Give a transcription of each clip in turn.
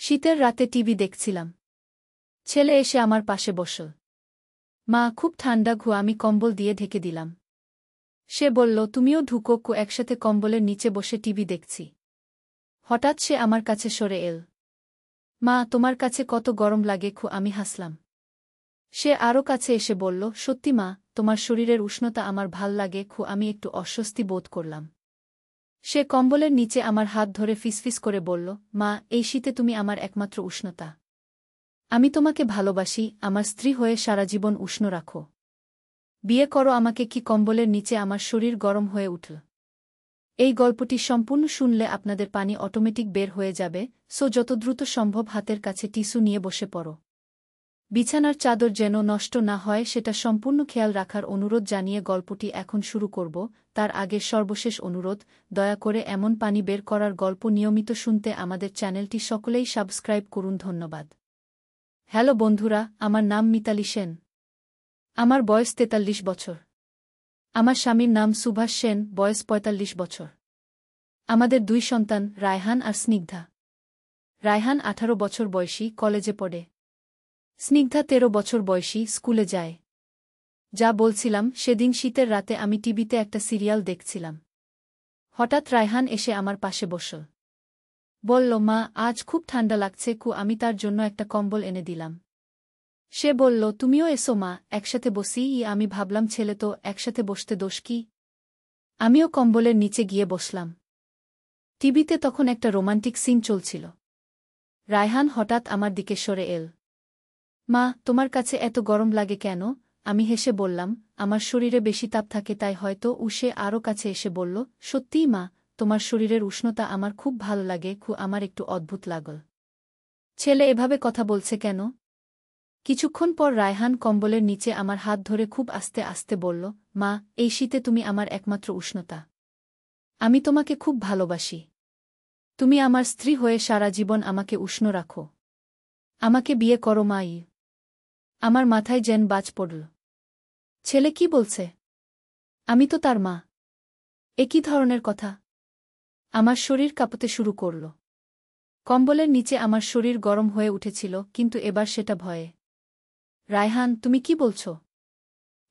শীতের রাতে টিভি দেখছিলাম। ছেলে এসে আমার পাশে বসল। মা, খুব ঠান্ডা ঘু, আমি কম্বল দিয়ে ঢেকে দিলাম। সে বলল, তুমিও ঢুকো কু, একসাথে কম্বলের নিচে বসে টিভি দেখছি। হঠাৎ সে আমার কাছে সরে এল। মা, তোমার কাছে কত গরম লাগে খু, আমি হাসলাম। সে আরও কাছে এসে বলল, সত্যি মা, তোমার শরীরের উষ্ণতা আমার ভাল লাগে খু, আমি একটু অস্বস্তি বোধ করলাম। সে কম্বলের নিচে আমার হাত ধরে ফিসফিস করে বলল, মা, এই শীতে তুমি আমার একমাত্র উষ্ণতা। আমি তোমাকে ভালোবাসি, আমার স্ত্রী হয়ে সারা জীবন উষ্ণ রাখো। বিয়ে করো আমাকে। কি কম্বলের নিচে আমার শরীর গরম হয়ে উঠল। এই গল্পটি সম্পূর্ণ শুনলে আপনাদের পানি অটোমেটিক বের হয়ে যাবে, সো যত দ্রুত সম্ভব হাতের কাছে টিস্যু নিয়ে বসে পড়ো। বিছানার চাদর যেন নষ্ট না হয় সেটা সম্পূর্ণ খেয়াল রাখার অনুরোধ জানিয়ে গল্পটি এখন শুরু করব। তার আগে সর্বশেষ অনুরোধ, দয়া করে এমন পানি বের করার গল্প নিয়মিত শুনতে আমাদের চ্যানেলটি সকলেই সাবস্ক্রাইব করুন। ধন্যবাদ। হ্যালো বন্ধুরা, আমার নাম মিতালি সেন। আমার বয়স ৪৩ বছর। আমার স্বামীর নাম সুভাষ সেন, বয়স ৪৫ বছর। আমাদের ২ সন্তান, রায়হান আর স্নিগ্ধা। রায়হান ১৮ বছর বয়সী, কলেজে পড়ে। স্নিগ্ধা ১৩ বছর বয়সী, স্কুলে যায়। যা বলছিলাম, সেদিন শীতের রাতে আমি টিভিতে একটা সিরিয়াল দেখছিলাম। হঠাৎ রায়হান এসে আমার পাশে বসল। বলল, মা, আজ খুব ঠান্ডা লাগছে কু, আমি তার জন্য একটা কম্বল এনে দিলাম। সে বলল, তুমিও এসো মা, একসাথে বসি। আমি ভাবলাম, ছেলে তো, একসাথে বসতে দোষ কি। আমিও কম্বলের নিচে গিয়ে বসলাম। টিভিতে তখন একটা রোমান্টিক সিন চলছিল। রায়হান হঠাৎ আমার দিকে সরে এল। মা, তোমার কাছে এত গরম লাগে কেন? আমি হেসে বললাম, আমার শরীরে বেশি তাপ থাকে তাই হয়তো। সে আরও কাছে এসে বলল, সত্যিই মা, তোমার শরীরের উষ্ণতা আমার খুব ভালো লাগে খু, আমার একটু অদ্ভুত লাগল। ছেলে এভাবে কথা বলছে কেন? কিছুক্ষণ পর রায়হান কম্বলের নিচে আমার হাত ধরে খুব আস্তে আস্তে বলল, মা, এই শীতে তুমি আমার একমাত্র উষ্ণতা। আমি তোমাকে খুব ভালোবাসি। তুমি আমার স্ত্রী হয়ে সারা জীবন আমাকে উষ্ণ রাখো। আমাকে বিয়ে করো মা। আমার মাথায় যেন বাজ পড়ল। ছেলে কি বলছে? আমি তো তার মা। এ কি ধরনের কথা? আমার শরীর কাঁপতে শুরু করল। কম্বলের নিচে আমার শরীর গরম হয়ে উঠেছিল, কিন্তু এবার সেটা ভয়ে। রায়হান, তুমি কি বলছ?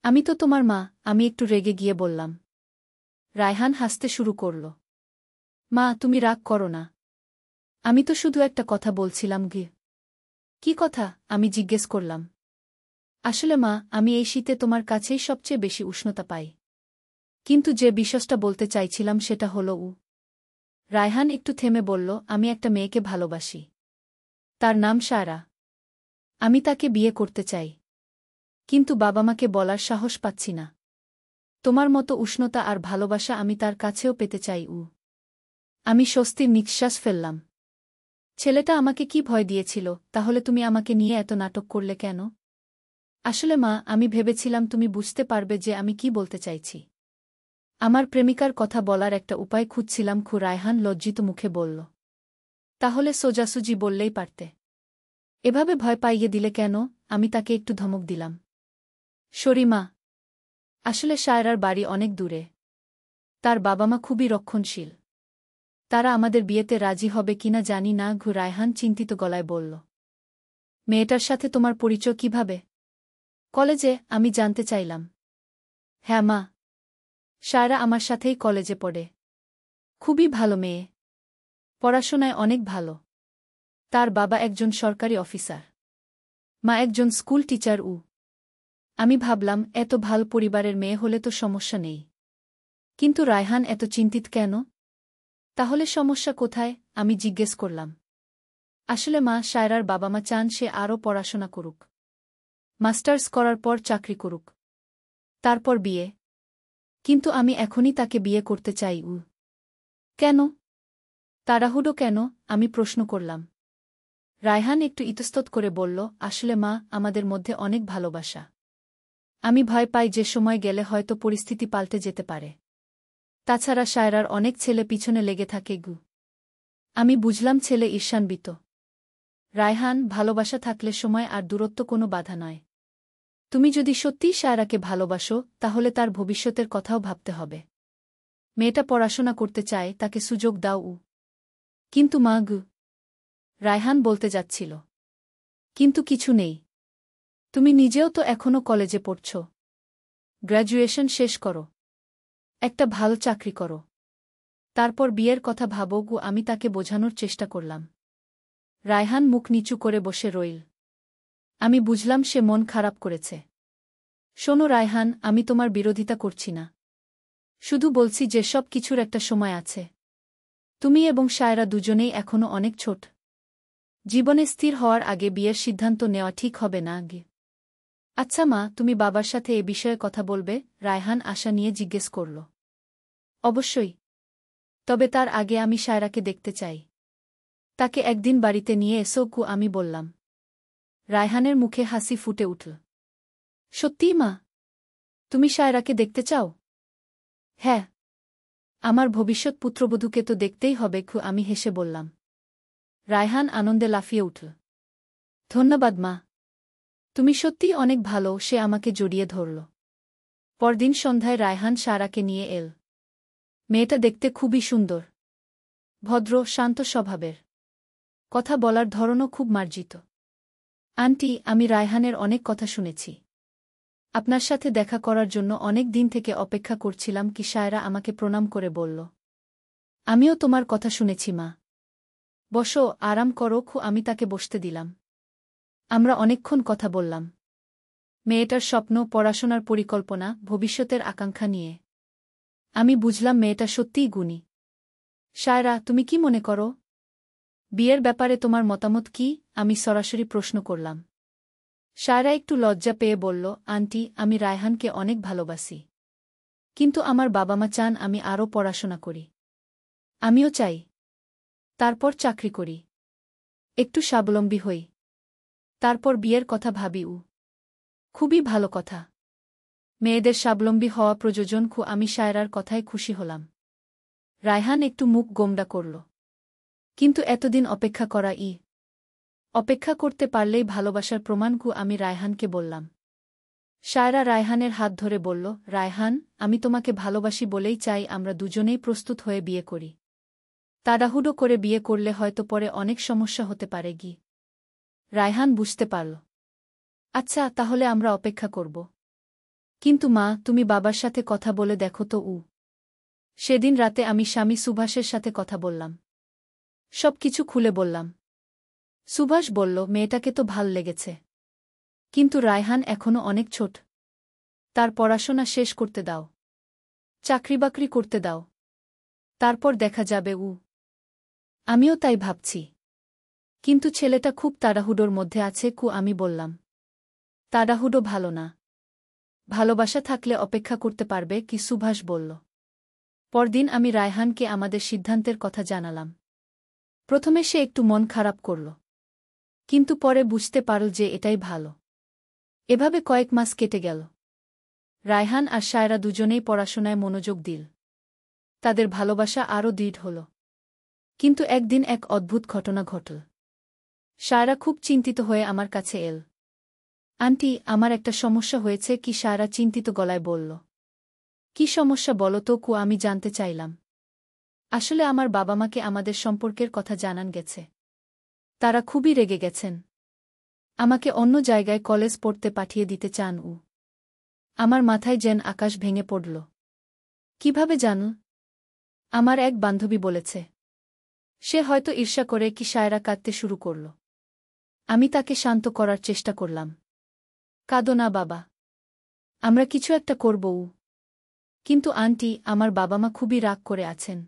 আমি তো তোমার মা, আমি একটু রেগে গিয়ে বললাম। রায়হান হাসতে শুরু করল। মা, তুমি রাগ করো না। আমি তো শুধু একটা কথা বলছিলাম। কি কথা? আমি জিজ্ঞেস করলাম। আসলে মা, আমি এই শীতে তোমার কাছেই সবচেয়ে বেশি উষ্ণতা পাই। কিন্তু যে বিষয়টা বলতে চাইছিলাম সেটা হলো রায়হান একটু থেমে বলল, আমি একটা মেয়েকে ভালোবাসি। তার নাম সায়রা। আমি তাকে বিয়ে করতে চাই। কিন্তু বাবা মাকে বলার সাহস পাচ্ছি না। তোমার মতো উষ্ণতা আর ভালোবাসা আমি তার কাছেও পেতে চাই। আমি স্বস্তির নিঃশ্বাস ফেললাম। ছেলেটা আমাকে কি ভয় দিয়েছিল? তাহলে তুমি আমাকে নিয়ে এত নাটক করলে কেন? আসলে মা, আমি ভেবেছিলাম তুমি বুঝতে পারবে যে আমি কি বলতে চাইছি। আমার প্রেমিকার কথা বলার একটা উপায় খুঁজছিলাম খু, রায়হান লজ্জিত মুখে বলল। তাহলে সোজাসুজি বললেই পারতে। এভাবে ভয় পাইয়ে দিলে কেন? আমি তাকে একটু ধমক দিলাম। সরি মা। আসলে সায়রার বাড়ি অনেক দূরে। তার বাবা মা খুবই রক্ষণশীল। তারা আমাদের বিয়েতে রাজি হবে কিনা জানি না। রায়হান চিন্তিত গলায় বলল। মেয়েটার সাথে তোমার পরিচয় কিভাবে? কলেজে, আমি জানতে চাইলাম। হ্যাঁ মা। সায়রা আমার সাথেই কলেজে পড়ে। খুবই ভালো মেয়ে। পড়াশোনায় অনেক ভালো। তার বাবা একজন সরকারি অফিসার। মা একজন স্কুল টিচার। আমি ভাবলাম, এত ভালো পরিবারের মেয়ে হলে তো সমস্যা নেই। কিন্তু রায়হান এত চিন্তিত কেন? তাহলে সমস্যা কোথায়? আমি জিজ্ঞেস করলাম। আসলে মা, সায়রার বাবা মা চান সে আরও পড়াশোনা করুক। মাস্টার্স করার পর চাকরি করুক। তারপর বিয়ে। কিন্তু আমি এখনই তাকে বিয়ে করতে চাই। কেন? তাড়াহুড়ো কেন? আমি প্রশ্ন করলাম। রায়হান একটু ইতস্তত করে বলল, আসলে মা, আমাদের মধ্যে অনেক ভালোবাসা। আমি ভয় পাই যে সময় গেলে হয়তো পরিস্থিতি পাল্টে যেতে পারে। তাছাড়া সায়রার অনেক ছেলে পিছনে লেগে থাকে। আমি বুঝলাম ছেলে ঈর্ষান্বিত। রায়হান, ভালোবাসা থাকলে সময় আর দূরত্ব কোনো বাধা নয়। তুমি যদি সত্যিই সায়রাকে ভালোবাসো, তাহলে তার ভবিষ্যতের কথাও ভাবতে হবে। মেয়েটা পড়াশোনা করতে চায়, তাকে সুযোগ দাও। কিন্তু মা। রায়হান বলতে যাচ্ছিল। কিন্তু কিছু নেই। তুমি নিজেও তো এখনো কলেজে পড়ছ। গ্র্যাজুয়েশন শেষ করো। একটা ভালো চাকরি করো। তারপর বিয়ের কথা ভাবো গো। আমি তাকে বোঝানোর চেষ্টা করলাম। রায়হান মুখ নিচু করে বসে রইল। আমি বুঝলাম সে মন খারাপ করেছে। শোনো রায়হান, আমি তোমার বিরোধিতা করছি না। শুধু বলছি যে সব কিছুর একটা সময় আছে। তুমি এবং শায়রা দুজনেই এখনো অনেক ছোট। জীবনে স্থির হওয়ার আগে বিয়ের সিদ্ধান্ত নেওয়া ঠিক হবে না আগে। আচ্ছা মা, তুমি বাবার সাথে এ বিষয়ে কথা বলবে? রায়হান আশা নিয়ে জিজ্ঞেস করল। অবশ্যই। তবে তার আগে আমি শায়রাকে দেখতে চাই। তাকে একদিন বাড়িতে নিয়ে এসো কু, আমি বললাম। রায়হানের মুখে হাসি ফুটে উঠল। সত্যিই মা? তুমি শায়রাকে দেখতে চাও? হ্যাঁ। আমার ভবিষ্যৎ পুত্রবধূকে তো দেখতেই হবে কু, আমি হেসে বললাম। রায়হান আনন্দে লাফিয়ে উঠল। ধন্যবাদ মা। তুমি সত্যিই অনেক ভালো। সে আমাকে জড়িয়ে ধরল। পরদিন সন্ধ্যায় রায়হান শায়রাকে নিয়ে এল। মেয়েটা দেখতে খুবই সুন্দর। ভদ্র, শান্ত স্বভাবের। কথা বলার ধরনও খুব মার্জিত। আন্টি, আমি রায়হানের অনেক কথা শুনেছি। আপনার সাথে দেখা করার জন্য অনেক দিন থেকে অপেক্ষা করছিলাম। কি শায়রা আমাকে প্রণাম করে বলল। আমিও তোমার কথা শুনেছি মা। বসো, আরাম করো খু, আমি তাকে বসতে দিলাম। আমরা অনেকক্ষণ কথা বললাম। মেয়েটার স্বপ্ন, পড়াশোনার পরিকল্পনা, ভবিষ্যতের আকাঙ্ক্ষা নিয়ে। আমি বুঝলাম মেয়েটা সত্যিই গুণী। শায়রা, তুমি কি মনে করো? বিয়ের ব্যাপারে তোমার মতামত কি? আমি সরাসরি প্রশ্ন করলাম। শায়রা একটু লজ্জা পেয়ে বলল, আন্টি, আমি রায়হানকে অনেক ভালোবাসি। কিন্তু আমার বাবা মা চান আমি আরও পড়াশোনা করি। আমিও চাই। তারপর চাকরি করি। একটু স্বাবলম্বী হই। তারপর বিয়ের কথা ভাবি। খুবই ভালো কথা। মেয়েদের স্বাবলম্বী হওয়া প্রয়োজন খু, আমি শায়রার কথায় খুশি হলাম। রায়হান একটু মুখ গোমড়া করল। কিন্তু এতদিন অপেক্ষা করা অপেক্ষা করতে পারলেই ভালোবাসার প্রমাণ কু, আমি রায়হানকে বললাম। শায়রা রায়হানের হাত ধরে বলল, রায়হান, আমি তোমাকে ভালোবাসি বলেই চাই আমরা দুজনেই প্রস্তুত হয়ে বিয়ে করি। তাড়াহুড়ো করে বিয়ে করলে হয়তো পরে অনেক সমস্যা হতে পারে গি। রায়হান বুঝতে পারল। আচ্ছা, তাহলে আমরা অপেক্ষা করব। কিন্তু মা, তুমি বাবার সাথে কথা বলে দেখো তো। সেদিন রাতে আমি স্বামী সুভাষের সাথে কথা বললাম। সব কিছু খুলে বললাম। সুভাষ বলল, মেয়েটাকে তো ভাল লেগেছে। কিন্তু রায়হান এখনো অনেক ছোট। তার পড়াশোনা শেষ করতে দাও। চাকরি-বাকরি করতে দাও। তারপর দেখা যাবে। আমিও তাই ভাবছি। কিন্তু ছেলেটা খুব তাড়াহুড়োর মধ্যে আছে কু, আমি বললাম। তাড়াহুড়ো ভালো না। ভালোবাসা থাকলে অপেক্ষা করতে পারবে কি, সুভাষ বলল। পরদিন আমি রায়হানকে আমাদের সিদ্ধান্তের কথা জানালাম। প্রথমে সে একটু মন খারাপ করল। কিন্তু পরে বুঝতে পারল যে এটাই ভালো। এভাবে কয়েক মাস কেটে গেল। রায়হান আর শায়রা দুজনেই পড়াশোনায় মনোযোগ দিল। তাদের ভালোবাসা আরও দৃঢ় হল। কিন্তু একদিন এক অদ্ভুত ঘটনা ঘটল। শায়রা খুব চিন্তিত হয়ে আমার কাছে এল। আন্টি, আমার একটা সমস্যা হয়েছে কি, শায়রা চিন্তিত গলায় বলল। কি সমস্যা বলো তো কু, আমি জানতে চাইলাম। আসলে আমার বাবা মাকে আমাদের সম্পর্কের কথা জানান গেছে। তারা খুবই রেগে গেছেন। আমাকে অন্য জায়গায় কলেজ পড়তে পাঠিয়ে দিতে চান। আমার মাথায় যেন আকাশ ভেঙে পড়ল। কিভাবে জানো? আমার এক বান্ধবী বলেছে। সে হয়তো ঈর্ষা করে কি, শায়রা কাঁদতে শুরু করল। আমি তাকে শান্ত করার চেষ্টা করলাম। কাঁদো না বাবা। আমরা কিছু একটা করব। কিন্তু আন্টি, আমার বাবা মা খুবই রাগ করে আছেন।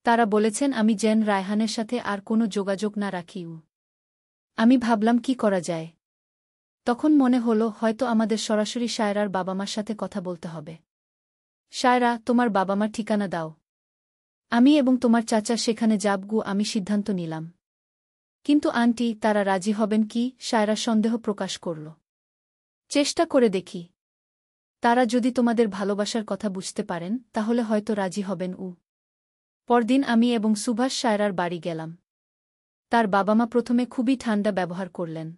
তারা বলেছেন আমি যেন রায়হানের সাথে আর কোনো যোগাযোগ না রাখি। আমি ভাবলাম কি করা যায়। তখন মনে হলো হয়তো আমাদের সরাসরি শায়রার বাবা মার সাথে কথা বলতে হবে। শায়রা, তোমার বাবা মার ঠিকানা দাও। আমি এবং তোমার চাচা সেখানে যাবগু, আমি সিদ্ধান্ত নিলাম। কিন্তু আন্টি, তারা রাজি হবেন কি? শায়রা সন্দেহ প্রকাশ করল। চেষ্টা করে দেখি। তারা যদি তোমাদের ভালোবাসার কথা বুঝতে পারেন তাহলে হয়তো রাজি হবেন। পরদিন আমি এবং সুভাষ শায়রার বাড়ি গেলাম। তার বাবা মা প্রথমে খুবই ঠান্ডা ব্যবহার করলেন।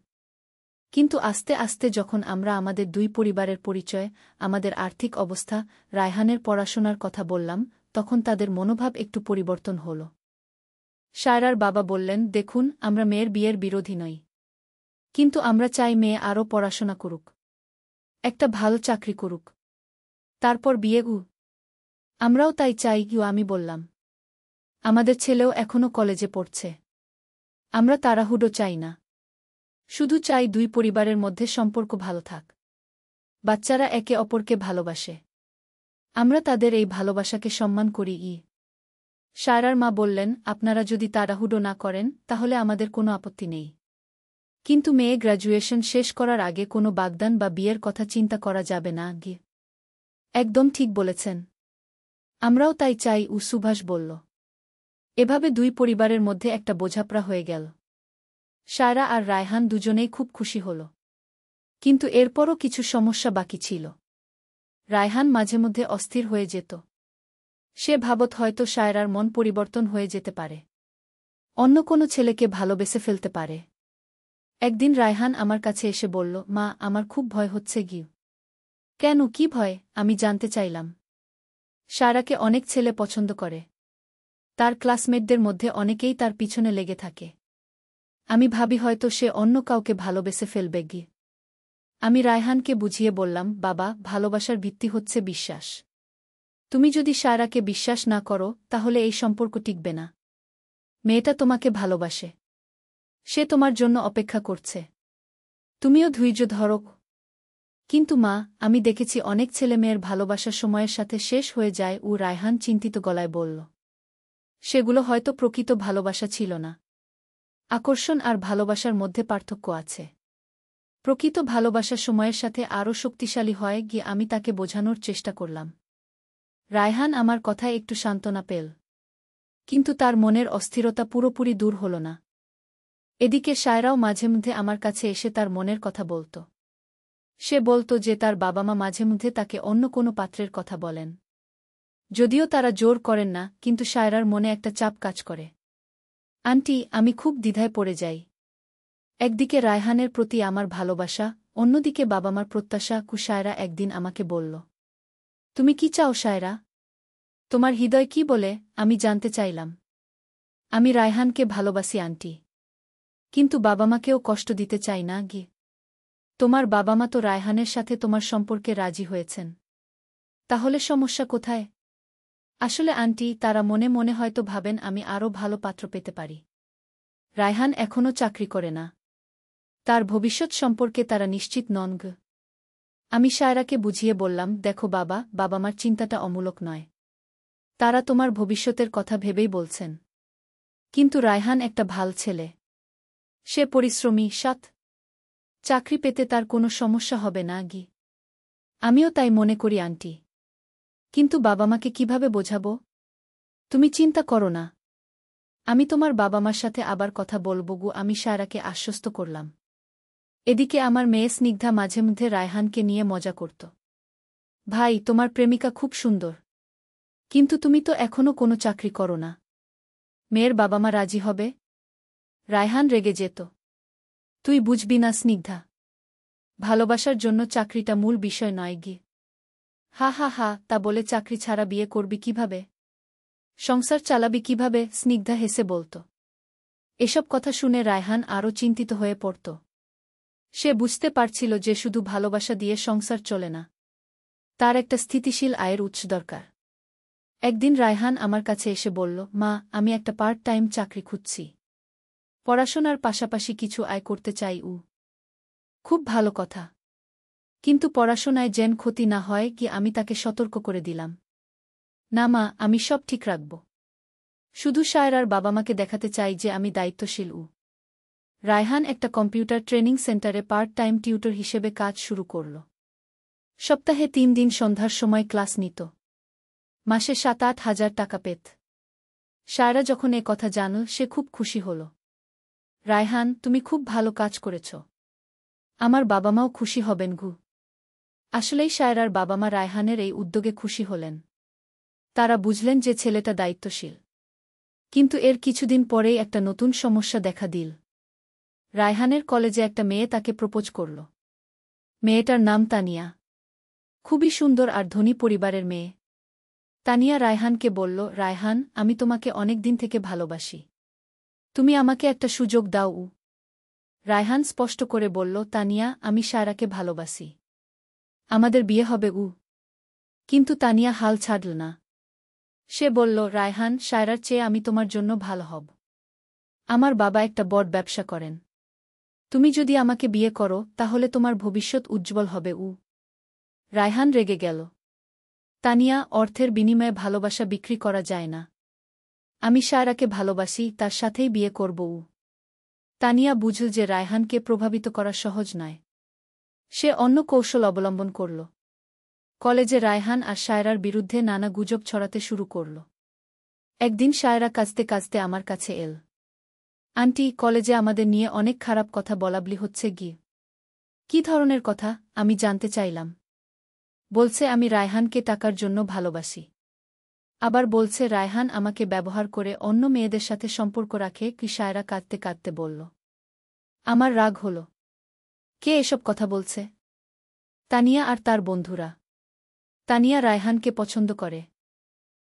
কিন্তু আস্তে আস্তে যখন আমরা আমাদের দুই পরিবারের পরিচয়, আমাদের আর্থিক অবস্থা, রায়হানের পড়াশোনার কথা বললাম, তখন তাদের মনোভাব একটু পরিবর্তন হল। শায়রার বাবা বললেন, দেখুন, আমরা মেয়ের বিয়ের বিরোধী নই। কিন্তু আমরা চাই মেয়ে আরও পড়াশোনা করুক, একটা ভালো চাকরি করুক, তারপর বিয়ে। আমরাও তাই চাই। আমি বললাম, আমাদের ছেলেও এখনও কলেজে পড়ছে। আমরা তাড়াহুড়ো চাই না, শুধু চাই দুই পরিবারের মধ্যে সম্পর্ক ভালো থাক, বাচ্চারা একে অপরকে ভালোবাসে, আমরা তাদের এই ভালোবাসাকে সম্মান করি। শায়রার মা বললেন, আপনারা যদি তাড়াহুড়ো না করেন তাহলে আমাদের কোনো আপত্তি নেই, কিন্তু মেয়ে গ্র্যাজুয়েশন শেষ করার আগে কোনো বাগদান বা বিয়ের কথা চিন্তা করা যাবে না। একদম ঠিক বলেছেন, আমরাও তাই চাই। সুভাষ বলল। এভাবে দুই পরিবারের মধ্যে একটা বোঝাপড়া হয়ে গেল। শায়রা আর রায়হান দুজনেই খুব খুশি হল। কিন্তু এরপরও কিছু সমস্যা বাকি ছিল। রায়হান মাঝে মধ্যে অস্থির হয়ে যেত। সে ভাবত হয়তো শায়রার মন পরিবর্তন হয়ে যেতে পারে, অন্য কোনো ছেলেকে ভালোবেসে ফেলতে পারে। একদিন রায়হান আমার কাছে এসে বলল, মা, আমার খুব ভয় হচ্ছে। কেন, কি ভয়? আমি জানতে চাইলাম। শায়রাকে অনেক ছেলে পছন্দ করে, তার ক্লাসমেটদের মধ্যে অনেকেই তার পিছনে লেগে থাকে। আমি ভাবি হয়তো সে অন্য কাউকে ভালোবেসে ফেলবে। আমি রায়হানকে বুঝিয়ে বললাম, বাবা, ভালোবাসার ভিত্তি হচ্ছে বিশ্বাস। তুমি যদি শায়রাকে বিশ্বাস না করো তাহলে এই সম্পর্ক টিকবে না। মেয়েটা তোমাকে ভালোবাসে, সে তোমার জন্য অপেক্ষা করছে, তুমিও ধৈর্য ধরো। কিন্তু মা, আমি দেখেছি অনেক ছেলেমেয়ের ভালোবাসা সময়ের সাথে শেষ হয়ে যায়। রায়হান চিন্তিত গলায় বলল। সেগুলো হয়তো প্রকৃত ভালোবাসা ছিল না। আকর্ষণ আর ভালোবাসার মধ্যে পার্থক্য আছে। প্রকৃত ভালোবাসা সময়ের সাথে আরও শক্তিশালী হয়। আমি তাকে বোঝানোর চেষ্টা করলাম। রায়হান আমার কথায় একটু সান্ত্বনা পেল, কিন্তু তার মনের অস্থিরতা পুরোপুরি দূর হল না। এদিকে শায়রাও মাঝে মধ্যে আমার কাছে এসে তার মনের কথা বলত। সে বলত যে তার বাবা মা মাঝে মধ্যে তাকে অন্য কোনো পাত্রের কথা বলেন। যদিও তারা জোর করেন না, কিন্তু শায়রার মনে একটা চাপ কাজ করে। আন্টি, আমি খুব দ্বিধায় পড়ে যাই। একদিকে রায়হানের প্রতি আমার ভালোবাসা, অন্যদিকে বাবা মার প্রত্যাশা। শায়রা একদিন আমাকে বলল, তুমি কি চাও শায়রা? তোমার হৃদয় কি বলে? আমি জানতে চাইলাম। আমি রায়হানকে ভালোবাসি আন্টি, কিন্তু বাবা মাকেও কষ্ট দিতে চাই না। তোমার বাবা মা তো রায়হানের সাথে তোমার সম্পর্কে রাজি হয়েছেন, তাহলে সমস্যা কোথায়? আসলে আন্টি, তারা মনে মনে হয়তো ভাবেন আমি আরও ভালো পাত্র পেতে পারি। রায়হান এখনও চাকরি করে না, তার ভবিষ্যৎ সম্পর্কে তারা নিশ্চিত নন। আমি শায়রাকে বুঝিয়ে বললাম, দেখো বাবা, বাবা মার চিন্তাটা অমূলক নয়, তারা তোমার ভবিষ্যতের কথা ভেবেই বলছেন। কিন্তু রায়হান একটা ভাল ছেলে, সে পরিশ্রমী, সৎ, চাকরি পেতে তার কোনো সমস্যা হবে না। আমিও তাই মনে করি আন্টি, কিন্তু বাবা মাকে কিভাবে বোঝাবো? তুমি চিন্তা করো না, আমি তোমার বাবা মার সাথে আবার কথা বলব। আমি শায়রাকে আশ্বস্ত করলাম। এদিকে আমার মেয়ে স্নিগ্ধা মাঝে মধ্যে রায়হানকে নিয়ে মজা করত। ভাই, তোমার প্রেমিকা খুব সুন্দর, কিন্তু তুমি তো এখনও কোনো চাকরি করো না, মেয়ের বাবা মা রাজি হবে? রায়হান রেগে যেত। তুই বুঝবি না স্নিগ্ধা, ভালোবাসার জন্য চাকরিটা মূল বিষয় নয়। হা হা হা, তা বলে চাকরি ছাড়া বিয়ে করবি কিভাবে? সংসার চালাবি কিভাবে? স্নিগ্ধা হেসে বলত। এসব কথা শুনে রায়হান আরও চিন্তিত হয়ে পড়ত। সে বুঝতে পারছিল যে শুধু ভালোবাসা দিয়ে সংসার চলে না, তার একটা স্থিতিশীল আয়ের উৎস দরকার। একদিন রায়হান আমার কাছে এসে বলল, মা, আমি একটা পার্ট টাইম চাকরি খুঁজছি, পড়াশোনার পাশাপাশি কিছু আয় করতে চাই। খুব ভালো কথা, কিন্তু পড়াশোনায় যেন ক্ষতি না হয়। আমি তাকে সতর্ক করে দিলাম, না মা, আমি সব ঠিক রাখব। শুধু শায়রার বাবা মাকে দেখাতে চাই যে আমি দায়িত্বশীল। রায়হান একটা কম্পিউটার ট্রেনিং সেন্টারে পার্ট টাইম টিউটর হিসেবে কাজ শুরু করল। সপ্তাহে 3 দিন সন্ধ্যার সময় ক্লাস নিত, মাসে 7-8 হাজার টাকা পেত। শায়রা যখন এ কথা জানল, সে খুব খুশি হল। রায়হান, তুমি খুব ভালো কাজ করেছ, আমার বাবা মাও খুশি হবেন। আসলেই শায়রার বাবা মা রায়হানের এই উদ্যোগে খুশি হলেন। তারা বুঝলেন যে ছেলেটা দায়িত্বশীল। কিন্তু এর কিছুদিন পরেই একটা নতুন সমস্যা দেখা দিল। রায়হানের কলেজে একটা মেয়ে তাকে প্রপোজ করল। মেয়েটার নাম তানিয়া, খুবই সুন্দর আর ধনী পরিবারের মেয়ে। তানিয়া রায়হানকে বলল, রায়হান, আমি তোমাকে অনেক দিন থেকে ভালোবাসি, তুমি আমাকে একটা সুযোগ দাও। রায়হান স্পষ্ট করে বলল, তানিয়া, আমি সায়রাকে ভালোবাসি। আমাদের বিয়ে হবে। কিন্তু তানিয়া হাল ছাড়ল না। সে বলল, রায়হান, সায়রার চেয়ে আমি তোমার জন্য ভালো হব। আমার বাবা একটা বড় ব্যবসা করেন। তুমি যদি আমাকে বিয়ে করো তাহলে তোমার ভবিষ্যৎ উজ্জ্বল হবে। রায়হান রেগে গেল। তানিয়া, অর্থের বিনিময়ে ভালোবাসা বিক্রি করা যায় না। আমি সায়রাকে ভালোবাসি, তার সাথেই বিয়ে করব। তানিয়া বুঝল যে রায়হানকে প্রভাবিত করা সহজ নয়। সে অন্য কৌশল অবলম্বন করল। কলেজে রায়হান আর সায়রার বিরুদ্ধে নানা গুজব ছড়াতে শুরু করল। একদিন সায়রা কাঁদতে কাঁদতে আমার কাছে এল। আন্টি, কলেজে আমাদের নিয়ে অনেক খারাপ কথা বলাবলি হচ্ছে। কি ধরনের কথা? আমি জানতে চাইলাম। বলছে আমি রায়হানকে টাকার জন্য ভালোবাসি। আবার বলছে রায়হান আমাকে ব্যবহার করে অন্য মেয়েদের সাথে সম্পর্ক রাখে। সায়রা কাঁদতে কাঁদতে বলল। আমার রাগ হল। কে এসব কথা বলছে? তানিয়া আর তার বন্ধুরা। তানিয়া রায়হানকে পছন্দ করে,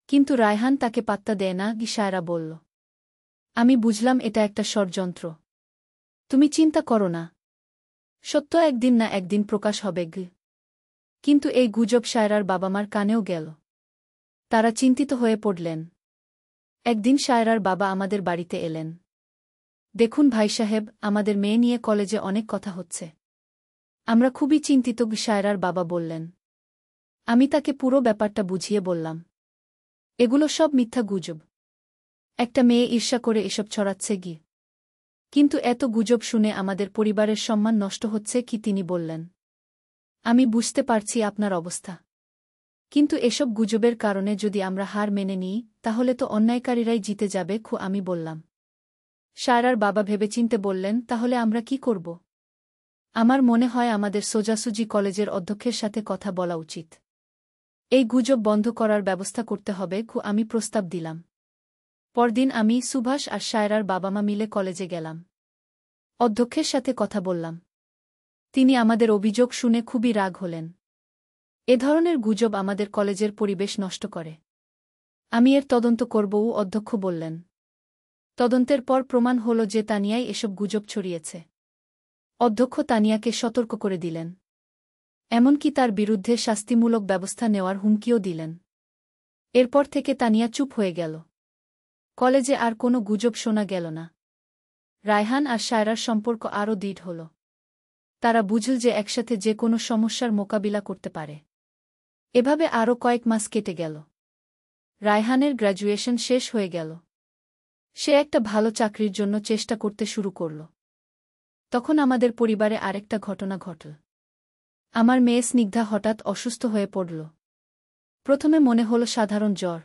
কিন্তু রায়হান তাকে পাত্তা দেয় না। সায়রা বলল। আমি বুঝলাম এটা একটা ষড়যন্ত্র। তুমি চিন্তা করো না, সত্য একদিন না একদিন প্রকাশ হবে। কিন্তু এই গুজব সায়রার বাবা-মার কানেও গেল। তারা চিন্তিত হয়ে পড়লেন। একদিন সায়রার বাবা আমাদের বাড়িতে এলেন। দেখুন ভাই সাহেব, আমাদের মেয়ে নিয়ে কলেজে অনেক কথা হচ্ছে। আমরা খুবই চিন্তিত। সায়রার বাবা বললেন। আমি তাকে পুরো ব্যাপারটা বুঝিয়ে বললাম। এগুলো সব মিথ্যা গুজব। একটা মেয়ে ঈর্ষা করে এসব ছড়াচ্ছে। কিন্তু এত গুজব শুনে আমাদের পরিবারের সম্মান নষ্ট হচ্ছে। তিনি বললেন। আমি বুঝতে পারছি আপনার অবস্থা, কিন্তু এসব গুজবের কারণে যদি আমরা হার মেনে নিই তাহলে তো অন্যায়কারীরাই জিতে যাবে। আমি বললাম। সায়রার বাবা ভেবেচিন্তে বললেন, তাহলে আমরা কি করব? আমার মনে হয় আমাদের সোজাসুজি কলেজের অধ্যক্ষের সাথে কথা বলা উচিত। এই গুজব বন্ধ করার ব্যবস্থা করতে হবে। আমি প্রস্তাব দিলাম। পরদিন আমি, সুভাষ আর সায়রার বাবা-মা মিলে কলেজে গেলাম। অধ্যক্ষের সাথে কথা বললাম। তিনি আমাদের অভিযোগ শুনে খুবই রাগ হলেন। এ ধরনের গুজব আমাদের কলেজের পরিবেশ নষ্ট করে। আমি এর তদন্ত করব। অধ্যক্ষ বললেন। তদন্তের পর প্রমাণ হল যে তানিয়াই এসব গুজব ছড়িয়েছে। অধ্যক্ষ তানিয়াকে সতর্ক করে দিলেন। এমনকি তার বিরুদ্ধে শাস্তিমূলক ব্যবস্থা নেওয়ার হুমকিও দিলেন। এরপর থেকে তানিয়া চুপ হয়ে গেল। কলেজে আর কোনো গুজব শোনা গেল না। রায়হান আর সায়রার সম্পর্ক আরও দৃঢ় হল। তারা বুঝল যে একসাথে যে কোনো সমস্যার মোকাবিলা করতে পারে। এভাবে আরও কয়েক মাস কেটে গেল। রায়হানের গ্র্যাজুয়েশন শেষ হয়ে গেল। সে একটা ভালো চাকরির জন্য চেষ্টা করতে শুরু করল। তখন আমাদের পরিবারে আরেকটা ঘটনা ঘটল। আমার মেয়ে স্নিগ্ধা হঠাৎ অসুস্থ হয়ে পড়ল। প্রথমে মনে হল সাধারণ জ্বর,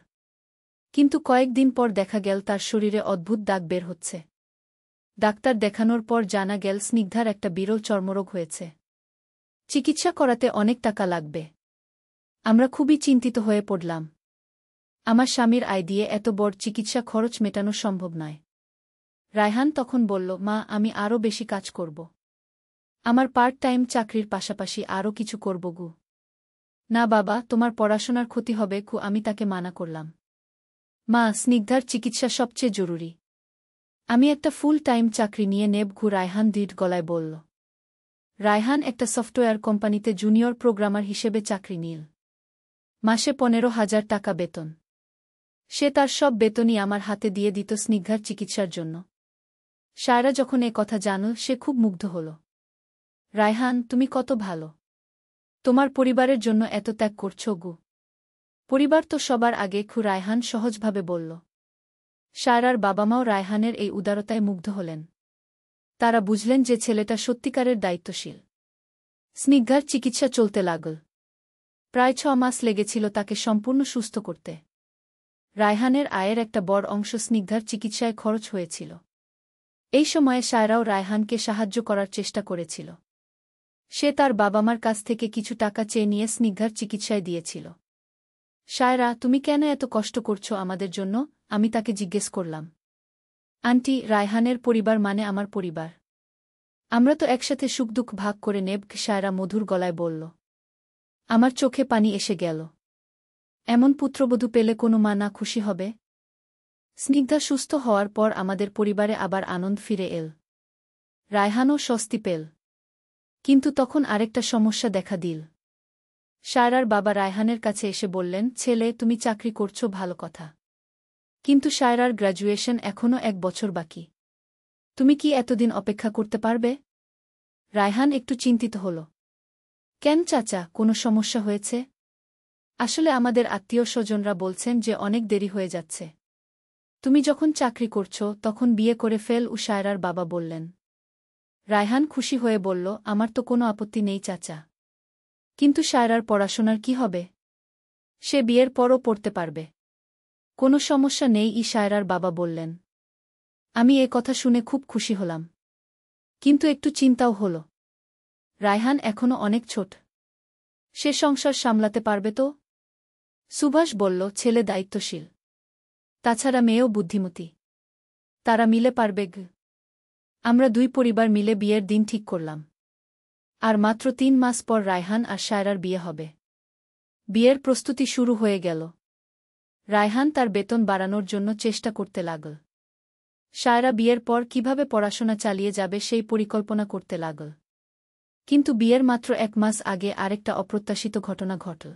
কিন্তু কয়েকদিন পর দেখা গেল তার শরীরে অদ্ভুত দাগ বের হচ্ছে। ডাক্তার দেখানোর পর জানা গেল স্নিগ্ধার একটা বিরল চর্মরোগ হয়েছে। চিকিৎসা করাতে অনেক টাকা লাগবে। আমরা খুবই চিন্তিত হয়ে পড়লাম। আমার স্বামীর আয় দিয়ে এত বড় চিকিৎসা খরচ মেটানো সম্ভব নয়। রায়হান তখন বলল, মা, আমি আরও বেশি কাজ করব। আমার পার্ট টাইম চাকরির পাশাপাশি আরও কিছু করব। না বাবা, তোমার পড়াশোনার ক্ষতি হবে। আমি তাকে মানা করলাম। মা, স্নিগ্ধার চিকিৎসা সবচেয়ে জরুরি। আমি একটা ফুল টাইম চাকরি নিয়ে নেব। রায়হান দৃঢ় গলায় বলল। রায়হান একটা সফটওয়্যার কোম্পানিতে জুনিয়র প্রোগ্রামার হিসেবে চাকরি নিল। মাসে 15,000 টাকা বেতন। সে তার সব বেতনই আমার হাতে দিয়ে দিত স্নিগ্ধার চিকিৎসার জন্য। সায়রা যখন এ কথা জানল সে খুব মুগ্ধ হল। রায়হান, তুমি কত ভালো। তোমার পরিবারের জন্য এত ত্যাগ করছ। পরিবার তো সবার আগে। রায়হান সহজভাবে বলল। সায়রার বাবা-মাও রায়হানের এই উদারতায় মুগ্ধ হলেন। তারা বুঝলেন যে ছেলেটা সত্যিকারের দায়িত্বশীল। স্নিগ্ধার চিকিৎসা চলতে লাগল। প্রায় 6 মাস লেগেছিল তাকে সম্পূর্ণ সুস্থ করতে। রায়হানের আয়ের একটা বড় অংশ স্নিগ্ধার চিকিৎসায় খরচ হয়েছিল। এই সময়ে সায়রাও রায়হানকে সাহায্য করার চেষ্টা করেছিল। সে তার বাবা-মার কাছ থেকে কিছু টাকা চেয়ে নিয়ে স্নিগ্ধার চিকিৎসায় দিয়েছিল। সায়রা, তুমি কেন এত কষ্ট করছো আমাদের জন্য? আমি তাকে জিজ্ঞেস করলাম। আন্টি, রায়হানের পরিবার মানে আমার পরিবার। আমরা তো একসাথে সুখ দুঃখ ভাগ করে নেব। সায়রা মধুর গলায় বলল। আমার চোখে পানি এসে গেল। এমন পুত্রবধূ পেলে কোনো মা না খুশি হবে? স্নিগ্ধা সুস্থ হওয়ার পর আমাদের পরিবারে আবার আনন্দ ফিরে এল। রায়হানও স্বস্তি পেল। কিন্তু তখন আরেকটা সমস্যা দেখা দিল। সায়রার বাবা রায়হানের কাছে এসে বললেন, ছেলে, তুমি চাকরি করছো ভালো কথা, কিন্তু সায়রার গ্র্যাজুয়েশন এখনও 1 বছর বাকি। তুমি কি এতদিন অপেক্ষা করতে পারবে? রায়হান একটু চিন্তিত হল। কেন চাচা, কোনো সমস্যা হয়েছে? আসলে আমাদের আত্মীয় স্বজনরা বলছেন যে অনেক দেরি হয়ে যাচ্ছে। তুমি যখন চাকরি করছো তখন বিয়ে করে ফেল, সায়রার বাবা বললেন। রায়হান খুশি হয়ে বলল, আমার তো কোনো আপত্তি নেই চাচা। কিন্তু সায়রার পড়াশোনার কি হবে? সে বিয়ের পরও পড়তে পারবে। কোনো সমস্যা নেই, সায়রার বাবা বললেন। আমি এ কথা শুনে খুব খুশি হলাম। কিন্তু একটু চিন্তাও হল। রায়হান এখনও অনেক ছোট। সে সংসার সামলাতে পারবে তো? সুভাষ বলল, ছেলে দায়িত্বশীল। তাছাড়া মেয়েও বুদ্ধিমতী। তারা মিলে পারবে। আমরা 2 পরিবার মিলে বিয়ের দিন ঠিক করলাম। আর মাত্র 3 মাস পর রায়হান আর সায়রার বিয়ে হবে। বিয়ের প্রস্তুতি শুরু হয়ে গেল। রায়হান তার বেতন বাড়ানোর জন্য চেষ্টা করতে লাগল। সায়রা বিয়ের পর কিভাবে পড়াশোনা চালিয়ে যাবে সেই পরিকল্পনা করতে লাগল। কিন্তু বিয়ের মাত্র 1 মাস আগে আরেকটা অপ্রত্যাশিত ঘটনা ঘটল।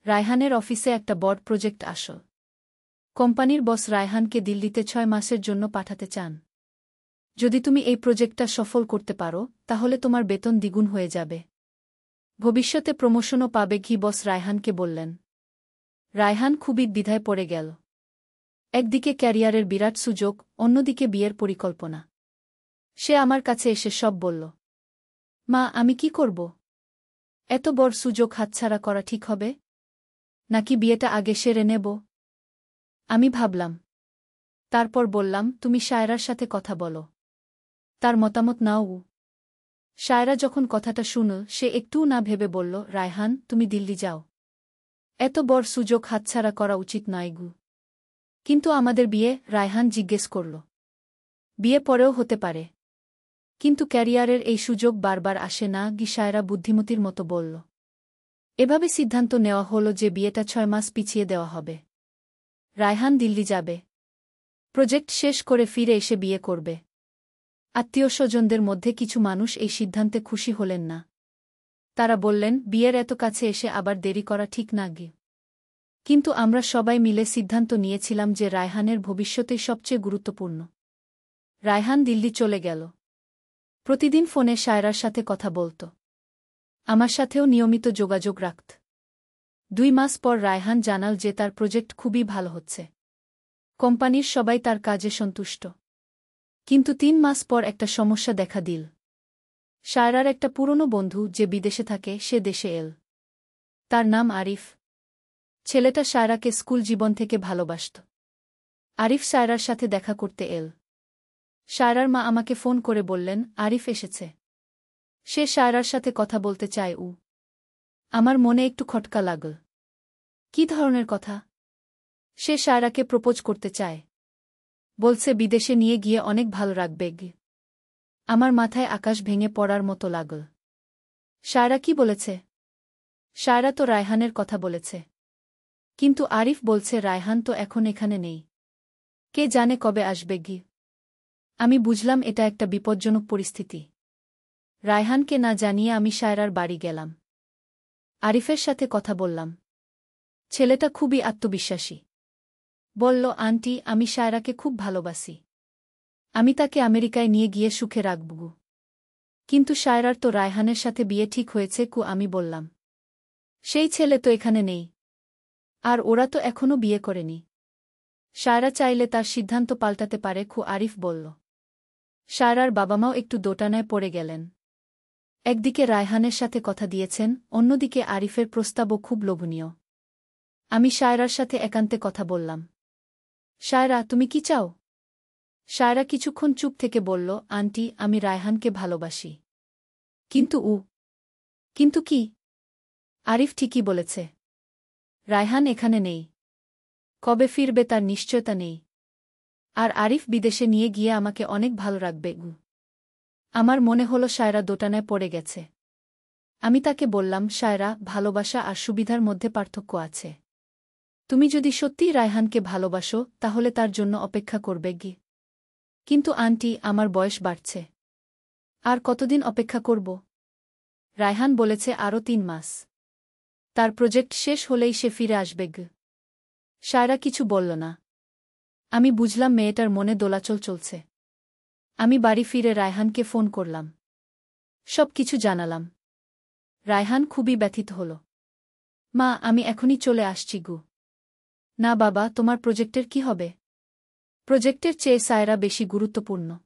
রায়হানের অফিসে একটা বড় প্রজেক্ট আসল। কোম্পানির বস রায়হানকে দিল্লিতে 6 মাসের জন্য পাঠাতে চান। যদি তুমি এই প্রজেক্টটা সফল করতে পারো, তাহলে তোমার বেতন দ্বিগুণ হয়ে যাবে। ভবিষ্যতে প্রমোশনও পাবে, বস রায়হানকে বললেন। রায়হান খুবই দ্বিধায় পড়ে গেল। একদিকে ক্যারিয়ারের বিরাট সুযোগ, অন্যদিকে বিয়ের পরিকল্পনা। সে আমার কাছে এসে সব বলল। মা, আমি কি করব? এত বড় সুযোগ হাতছাড়া করা ঠিক হবে? নাকি বিয়েটা আগে সেরে নেব? আমি ভাবলাম। তারপর বললাম, তুমি সায়রার সাথে কথা বলো। তার মতামত নাও। সায়রা যখন কথাটা শুনল, সে একটুও না ভেবে বলল, রায়হান, তুমি দিল্লি যাও। এত বড় সুযোগ হাতছাড়া করা উচিত নয়। কিন্তু আমাদের বিয়ে? রায়হান জিজ্ঞেস করল। বিয়ে পরেও হতে পারে, কিন্তু ক্যারিয়ারের এই সুযোগ বারবার আসে না, সায়রা বুদ্ধিমতীর মতো বলল। এভাবে সিদ্ধান্ত নেওয়া হলো যে বিয়েটা 6 মাস পিছিয়ে দেওয়া হবে। রায়হান দিল্লি যাবে। প্রজেক্ট শেষ করে ফিরে এসে বিয়ে করবে। আত্মীয়স্বজনদের মধ্যে কিছু মানুষ এই সিদ্ধান্তে খুশি হলেন না। তারা বললেন, বিয়ের এত কাছে এসে আবার দেরি করা ঠিক না। কিন্তু আমরা সবাই মিলে সিদ্ধান্ত নিয়েছিলাম যে রায়হানের ভবিষ্যতেই সবচেয়ে গুরুত্বপূর্ণ। রায়হান দিল্লি চলে গেল। প্রতিদিন ফোনে সায়রার সাথে কথা বলত। আমার সাথেও নিয়মিত যোগাযোগ রাখত। 2 মাস পর রায়হান জানাল যে তার প্রজেক্ট খুবই ভালো হচ্ছে। কোম্পানির সবাই তার কাজে সন্তুষ্ট। কিন্তু 3 মাস পর একটা সমস্যা দেখা দিল। সায়রার একটা পুরনো বন্ধু যে বিদেশে থাকে, সে দেশে এল। তার নাম আরিফ। ছেলেটা সায়রাকে স্কুল জীবন থেকে ভালোবাসত। আরিফ সায়রার সাথে দেখা করতে এল। সায়রার মা আমাকে ফোন করে বললেন, আরিফ এসেছে। সে সায়রার সাথে কথা বলতে চায়। আমার মনে একটু খটকা লাগল। কি ধরনের কথা? সে সায়রাকে প্রপোজ করতে চায়। বলছে বিদেশে নিয়ে গিয়ে অনেক ভালো রাখবে। আমার মাথায় আকাশ ভেঙে পড়ার মতো লাগল। সায়রা কি বলেছে? সায়রা তো রায়হানের কথা বলেছে। কিন্তু আরিফ বলছে রায়হান তো এখন এখানে নেই। কে জানে কবে আসবে। আমি বুঝলাম এটা একটা বিপজ্জনক পরিস্থিতি। রায়হানকে না জানিয়ে আমি সায়রার বাড়ি গেলাম। আরিফের সাথে কথা বললাম। ছেলেটা খুবই আত্মবিশ্বাসী। বলল, আন্টি, আমি সায়রাকে খুব ভালোবাসি। আমি তাকে আমেরিকায় নিয়ে গিয়ে সুখে রাখব। কিন্তু সায়রার তো রায়হানের সাথে বিয়ে ঠিক হয়েছে। আমি বললাম, সেই ছেলে তো এখানে নেই। আর ওরা তো এখনও বিয়ে করেনি। সায়রা চাইলে তার সিদ্ধান্ত পাল্টাতে পারে। আরিফ বলল। সায়রার বাবা-মাও একটু দোটানায় পড়ে গেলেন। একদিকে রায়হানের সাথে কথা দিয়েছেন, অন্যদিকে আরিফের প্রস্তাবও খুব লোভনীয়। আমি সায়রার সাথে একান্তে কথা বললাম। সায়রা, তুমি কি চাও? সায়রা কিছুক্ষণ চুপ থেকে বলল, আন্টি, আমি রায়হানকে ভালোবাসি। কিন্তু কি? আরিফ ঠিকই বলেছে। রায়হান এখানে নেই। কবে ফিরবে তার নিশ্চয়তা নেই। আর আরিফ বিদেশে নিয়ে গিয়ে আমাকে অনেক ভালো রাখবে। আমার মনে হলো সায়রা দোটানায় পড়ে গেছে। আমি তাকে বললাম, সায়রা, ভালোবাসা আর সুবিধার মধ্যে পার্থক্য আছে। তুমি যদি সত্যিই রায়হানকে ভালোবাসো তাহলে তার জন্য অপেক্ষা করবে গি। কিন্তু আন্টি, আমার বয়স বাড়ছে। আর কতদিন অপেক্ষা করব? রায়হান বলেছে আরও ৩ মাস। তার প্রজেক্ট শেষ হলেই সে ফিরে আসবে গ। সায়রা কিছু বলল না। আমি বুঝলাম মেয়েটার মনে দোলাচল চলছে। আমি বাড়ি ফিরে রায়হানকে ফোন করলাম। সব কিছু জানালাম। রায়হান খুবই ব্যথিত হল। মা, আমি এখনই চলে আসছি গু। না বাবা, তোমার প্রজেক্টের কি হবে? প্রজেক্টের চেয়ে সায়রা বেশি গুরুত্বপূর্ণ।